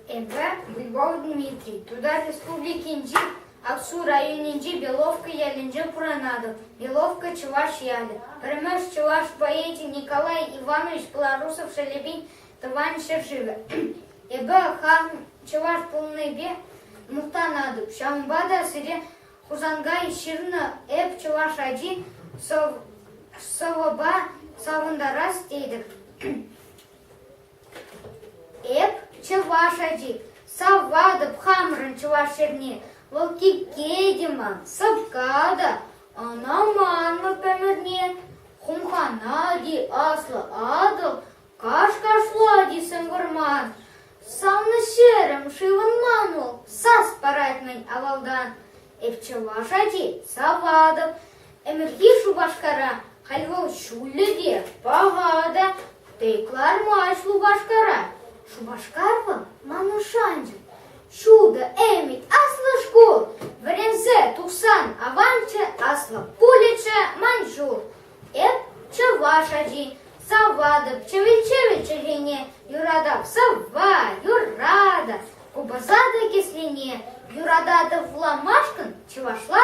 Бульбов Дмитрий. Туда республикинчи, Аксу районинчи Беловка ялинчи пуранады. Беловка чуваш яли. Премеш чуваш поэте Николай Иванович Белорусов Шелебин товарищ живе. Хан чуваш полный бе мухтанады. Шамбада сире Хусанкай ширна чуваш один соваба савындарас дейді. Чуваш один савады пхамрын чуваш ширне. Волки кедима, сапкада, анаманмы пәмірне, хумханади аслы адыл, каш-кашлади сыңғырман. Сауны шерім шивын манул, сас парайтмын авалдан. Чувашади савадып, әмірге шубашкара, хальвал шулледе, бағада, тейклар машлу башкара. Шубашкарва манушанджы. Чудо эмит аслы шкул, врензе тухсан аванче аслы пулече манжур. Чувашади савадып, чевель чевене, юрадап сава, юрада, кубазада кислине, юрадады вламашкан, чувашла